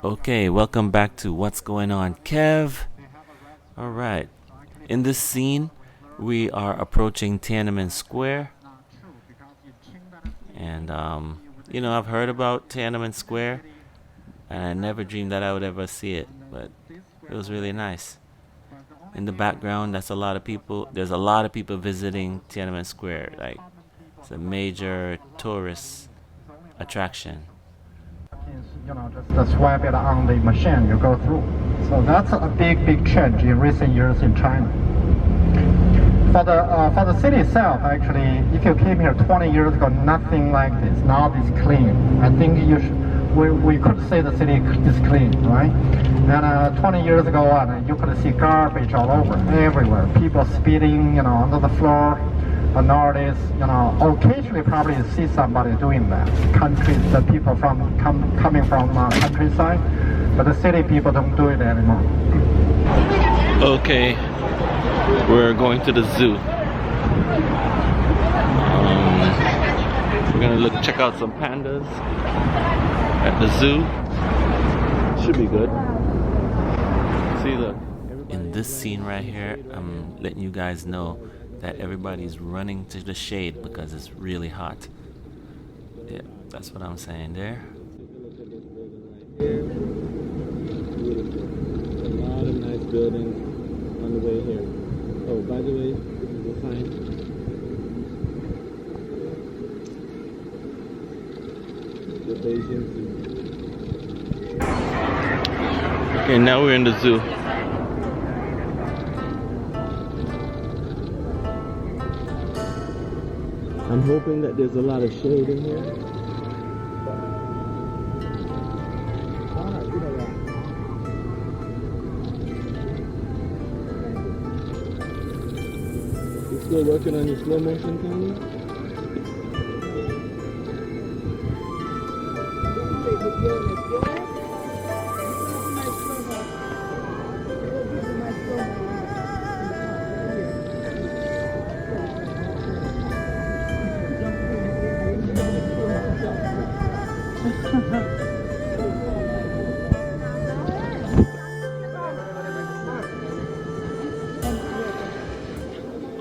Okay, welcome back to What's Going On, Kev. Alright, in this scene, we are approaching Tiananmen Square. And, I've heard about Tiananmen Square, and I never dreamed that I would ever see it, but it was really nice. In the background, there's a lot of people visiting Tiananmen Square. Like, it's a major tourist attraction. Just swipe it on the machine, you go through. So that's a big change in recent years in China. For the city itself, actually, if you came here 20 years ago, nothing like this. Now it's clean. I think we could say the city is clean, right? And 20 years ago, you could see garbage all over, everywhere. People spitting, under the floor. But nowadays, occasionally probably you see somebody doing that. The people coming from countryside, but the city people don't do it anymore. Okay, we're going to the zoo. We're gonna check out some pandas at the zoo. Should be good. See, look. In this scene right here, I'm letting you guys know that everybody's running to the shade because it's really hot. Yeah, that's what I'm saying there. A lot of nice buildings on the way here. Oh, by the way, this is the time. The Beijing Zoo. Okay, now we're in the zoo. I'm hoping that there's a lot of shade in here. You still working on your slow motion camera?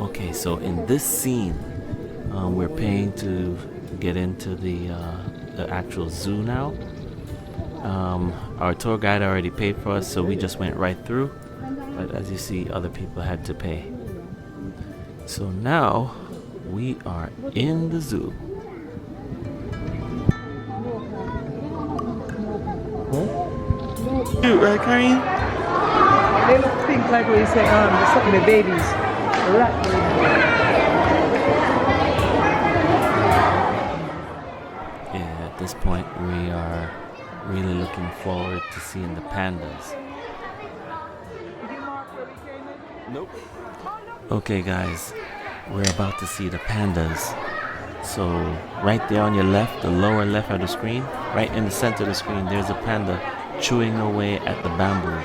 Okay, so in this scene, we're paying to get into the actual zoo now. Our tour guide already paid for us, so we just went right through. But as you see, other people had to pay. So now we are in the zoo. Cute, right, Kareem? They look pink like what you say, the babies. Yeah, at this point we are really looking forward to seeing the pandas. Nope. Okay guys, we're about to see the pandas. So right there on your left, the lower left of the screen, right in the center of the screen, there's a panda chewing away at the bamboo.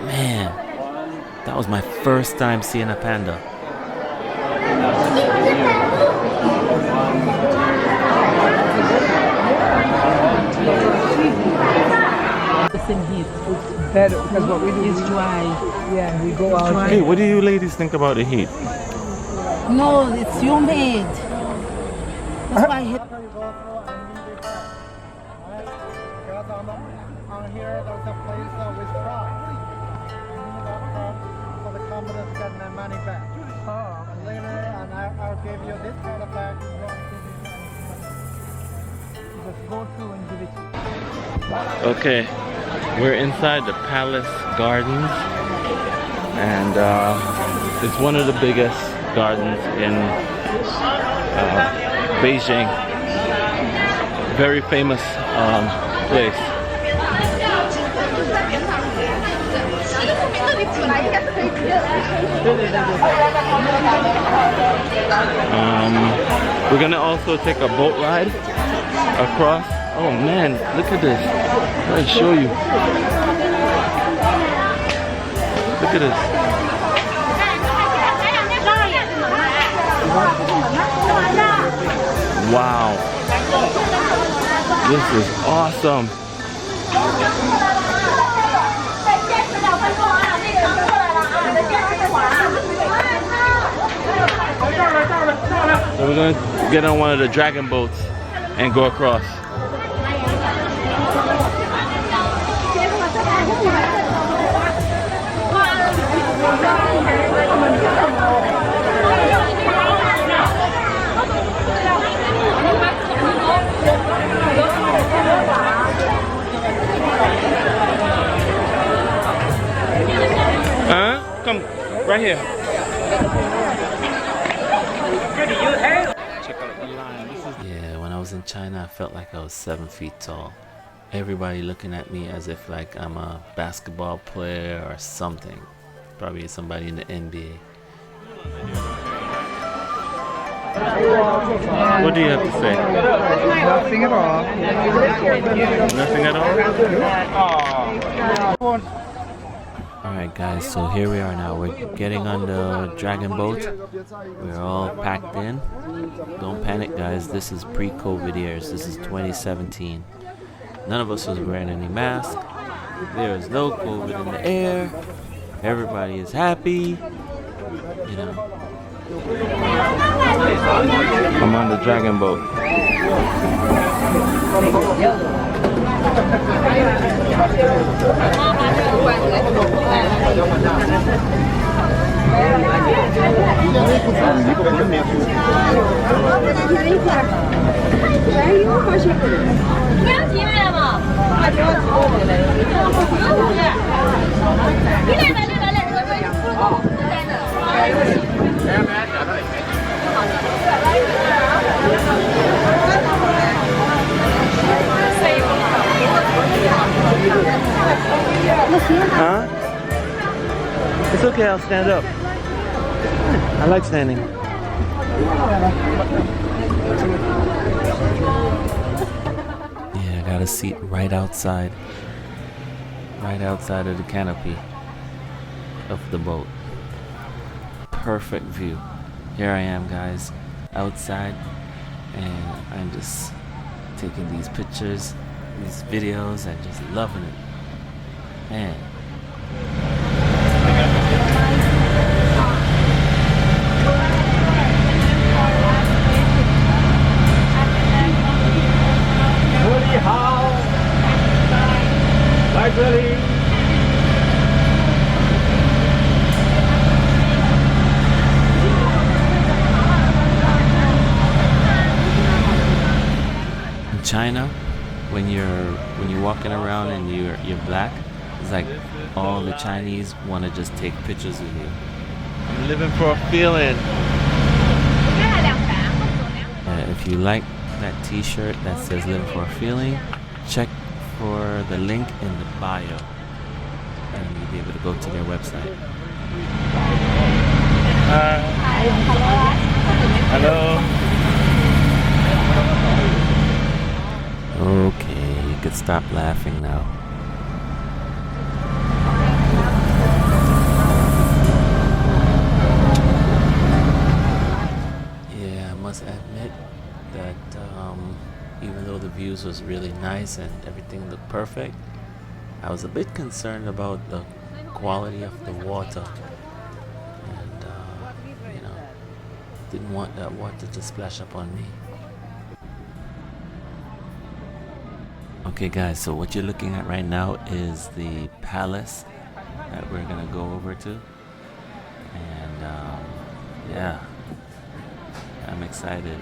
Man, that was my first time seeing a panda. Heat. It's better because what we do is dry. Yeah, we go out. Hey, what do you ladies think about the heat? No, it's humid. That's why I hate. On here, there's a place with frogs. So the company get my money back. And later, and I'll give you this kind of bag. Just go through and give it to you. Okay, we're inside the Palace Gardens, and it's one of the biggest gardens in Beijing. Very famous place. We're gonna also take a boat ride across. Oh man, look at this. Let me show you. Look at this. Wow. This is awesome. So we're gonna get on one of the dragon boats and go across. Come right here. Check out the line. Yeah, when I was in China, I felt like I was 7 feet tall. Everybody looking at me as if like I'm a basketball player or something. Probably somebody in the NBA. What do you have to say? Nothing at all. Nothing at all? Alright guys, so here we are now. We're getting on the dragon boat. We're all packed in. Don't panic guys, this is pre-COVID years. This is 2017. None of us was wearing any mask. There is no COVID in the air. Everybody is happy. You know. I'm on the dragon boat. Huh? It's okay, I'll stand up. I like standing. Yeah, I got a seat right outside. Right outside of the canopy of the boat. Perfect view. Here I am guys, outside, and I'm just taking these pictures, these videos, and just loving it. Man. In China, when you're walking around and you're black, it's like all the Chinese want to just take pictures of you. I'm living for a feeling. If you like that t-shirt that says living for a feeling, check for the link in the bio and you'll be able to go to their website. Hello. Okay, you can stop laughing now. Yeah, I must admit that even though the views was really nice and everything looked perfect, I was a bit concerned about the quality of the water, and you know, didn't want that water to splash up on me. Okay guys, so what you're looking at right now is the palace that we're gonna go over to, and yeah, I'm excited.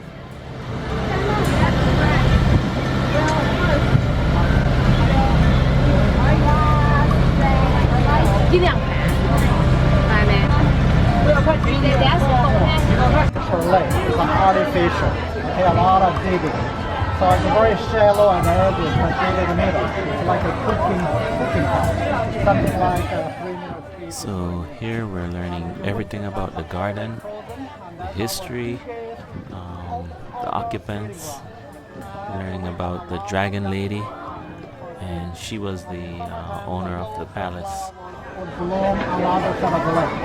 It's artificial. Okay, a lot of digging. So it's very shallow and earthy, but deep in the middle. It's like a cooking pot. Something like 3 minutes deep. So here we're learning everything about the garden, the history, the occupants, learning about the dragon lady, and she was the owner of the palace. Bloom on the other side of the lake.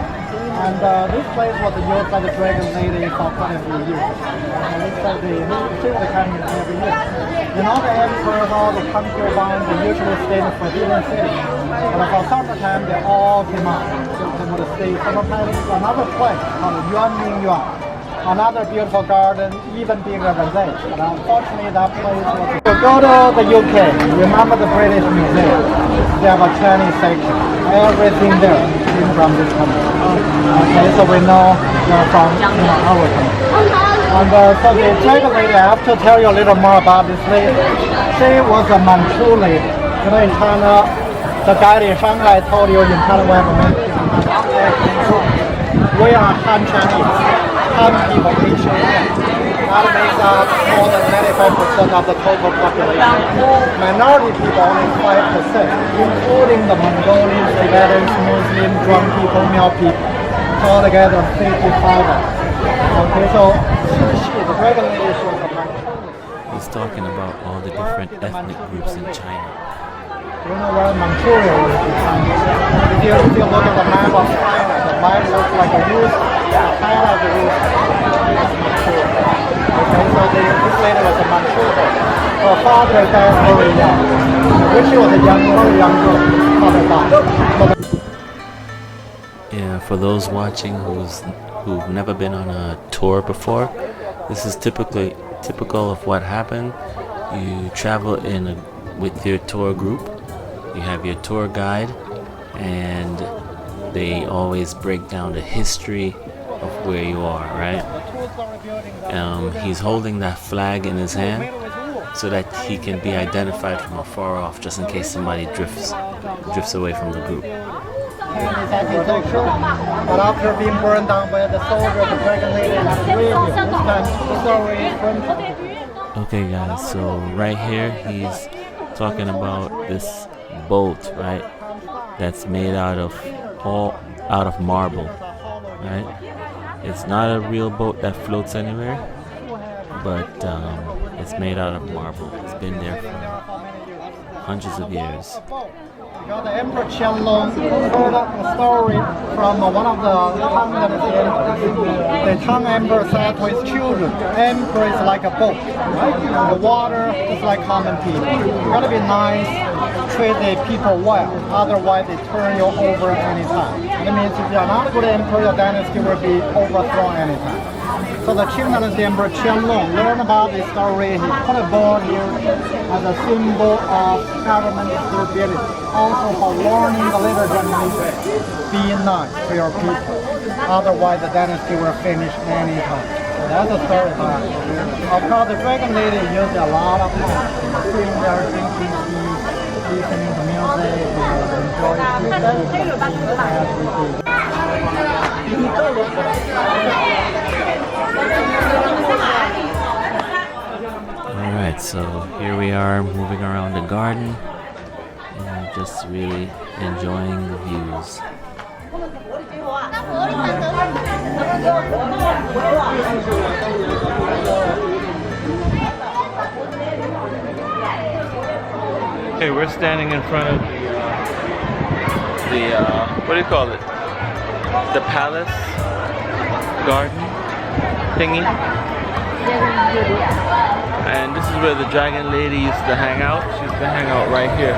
And this place was used by the dragon lady for quite a few years. And it's like she was coming every year. You know, the emperors, all the concubines, they usually stay in the forbidden city. But for summertime, they all came out. They would stay sometimes another place called Yuan. another beautiful garden, even bigger than this. But unfortunately, that place was. So go to the UK. Remember the British Museum? They have a Chinese section. Everything there came from this country. Okay, so we know they're from our country. And so the dragon lady, I have to tell you a little more about this lady. She was a Manchu lady. You know, in China, the guy in Shanghai told you in China we have many people. We are Han Chinese, Han people in China. That makes up more than 95% of the total population. Minority people only 5%, including the Mongolians, Tibetans, Muslims, Zhuang people, Miao people. Altogether 55. Okay, so the dragon lady was a Manchu. He's talking about all the different ethnic groups in China. You know where Manchuria is? If you look at the map of China, the map looks like a roof. China is a roof. Manchuria. Okay, so this lady was a Manchuria. Her father died very young. When she was a very young girl, father died. Yeah, for those watching who've never been on a tour before, this is typical of what happened. You travel with your tour group. You have your tour guide, and they always break down the history of where you are, right? He's holding that flag in his hand so that he can be identified from afar off, just in case somebody drifts away from the group. But after being burned down by the soldiers, the dragon lady has radio. This time, the story is Okay, guys, so right here he's talking about this boat, right? That's made out of marble, right? It's not a real boat that floats anywhere, but it's made out of marble. It's been there for hundreds of years. The Emperor Qianlong heard a story from one of the Tang emperors. The Tang emperor said to his children, emperor is like a boat, and the water is like common people. You gotta be nice, treat the people well, otherwise they turn you over anytime. That means if you are not a good emperor, your dynasty will be overthrown anytime. So the Qing dynasty Emperor Qianlong learned about this story. He put a board here as a symbol of government stability. Also for warning the later generation, be nice to your people. Otherwise the dynasty will finish anytime. So that's the story behind it. Of course the dragon lady used a lot of time sitting there drinking tea, listening to music, enjoying Alright, so here we are moving around the garden and just really enjoying the views. Okay, we're standing in front of the what do you call it? The palace garden thingy. And this is where the dragon lady used to hang out. She used to hang out right here.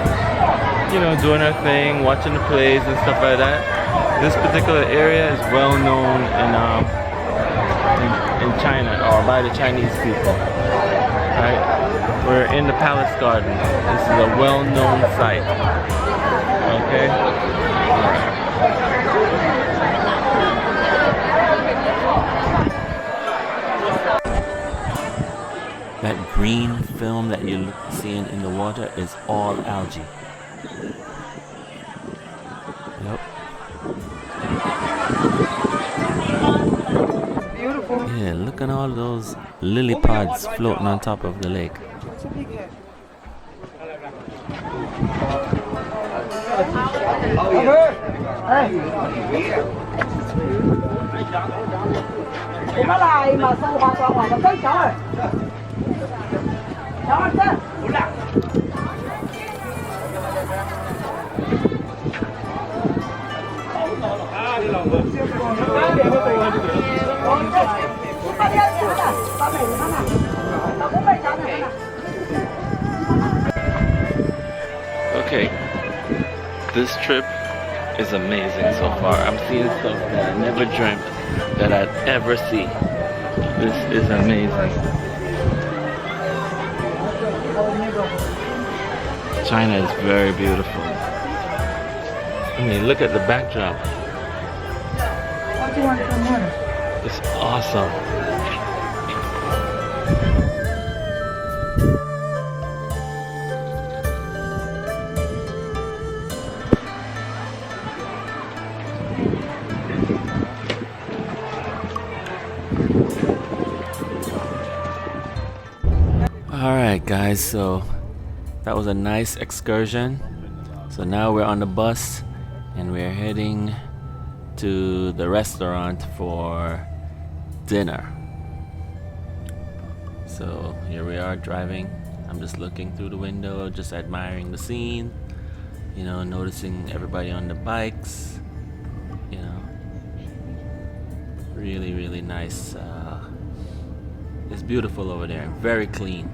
You know, doing her thing, watching the plays and stuff like that. This particular area is well known in China, or by the Chinese people. Right? We're in the palace garden. This is a well-known site. Okay? Alright. That green film that you're seeing in the water is all algae. Yep. Beautiful. Yeah, look at all those lily pods floating on top of the lake. Okay, this trip is amazing so far. I'm seeing stuff that I never dreamt that I'd ever see. This is amazing. China is very beautiful. I mean, look at the backdrop. What do you want for water? It's awesome. Alright guys, so that was a nice excursion. So now we're on the bus and we're heading to the restaurant for dinner. So here we are driving. I'm just looking through the window, just admiring the scene, you know, noticing everybody on the bikes, you know. Really nice. It's beautiful over there, very clean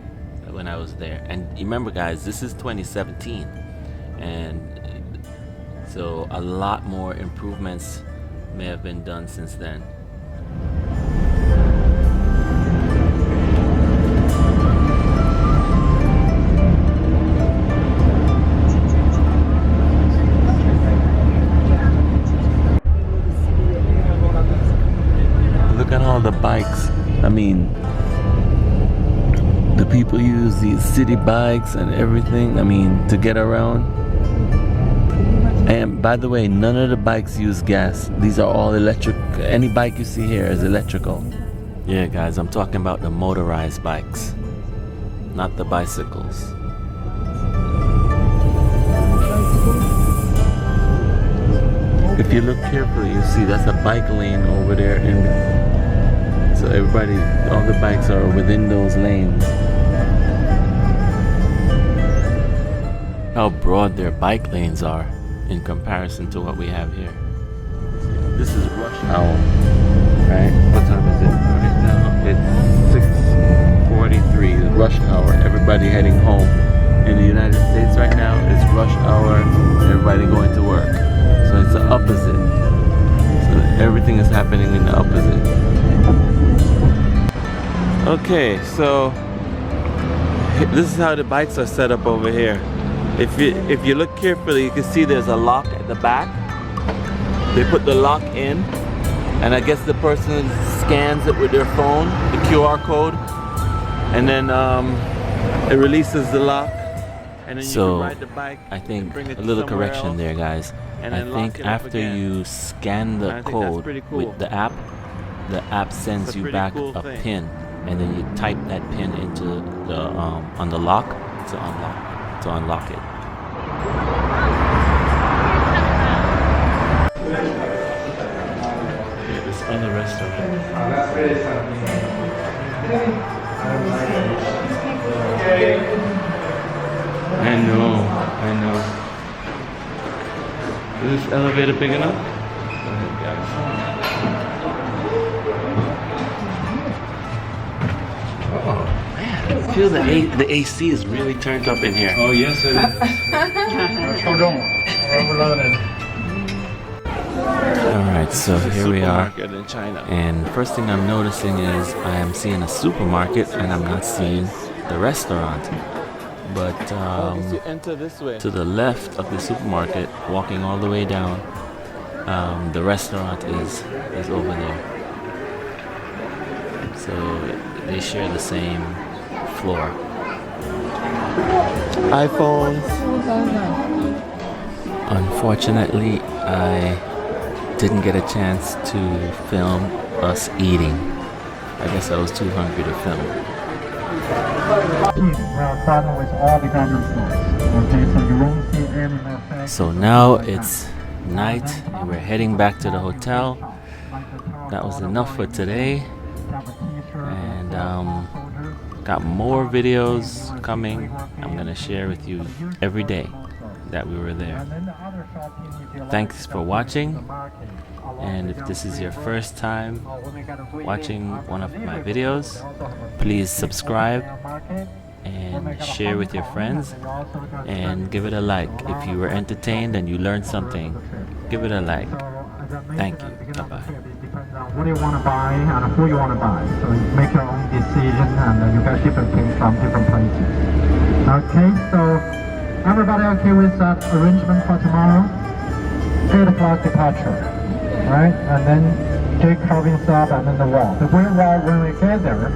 when I was there. And remember guys, this is 2017, and so a lot more improvements may have been done since then. Look at all the bikes. I mean, the people use these city bikes and everything, I mean, to get around. And by the way, none of the bikes use gas. These are all electric. Any bike you see here is electrical. Yeah guys, I'm talking about the motorized bikes, not the bicycles. If you look carefully, you see that's a bike lane over there, and so everybody, all the bikes are within those lanes. How broad their bike lanes are in comparison to what we have here. This is rush hour, right? What time is it right now? It's 6:43, rush hour. Everybody heading home. In the United States right now, it's rush hour, everybody going to work. So it's the opposite. So everything is happening in the opposite. Okay, so this is how the bikes are set up over here. If you look carefully, you can see there's a lock at the back. They put the lock in, and I guess the person scans it with their phone, the QR code, and then it releases the lock, and then you can ride the bike. I think a little correction there, guys. I think after you scan the code with the app sends you back a pin, and then you type that pin into the on the lock to unlock it. Yeah, this other restaurant. I know. Is this elevator big enough? Go ahead, guys. Oh man, I feel the AC is really turned up in here. Oh yes, it is. Alright, so here we are. In China. And first thing I'm noticing is I am seeing a supermarket and I'm not seeing the restaurant. But Enter this way. to the left of the supermarket, walking all the way down, the restaurant is over there. So they share the same floor. iPhones. Unfortunately, I didn't get a chance to film us eating. I guess I was too hungry to film. So now it's night and we're heading back to the hotel. That was enough for today, and got more videos coming. I'm gonna share with you every day that we were there. Thanks for watching, and if this is your first time watching one of my videos, please subscribe and share with your friends and give it a like. If you were entertained and you learned something, give it a like. Thank you. Bye-bye. what do you want to buy and who you want to buy. So you make your own decision and you get different things from different places. Okay, so everybody okay with that arrangement for tomorrow? 8 o'clock departure, right? And then Jake carving stuff and then the wall. The Great Wall, when we get there,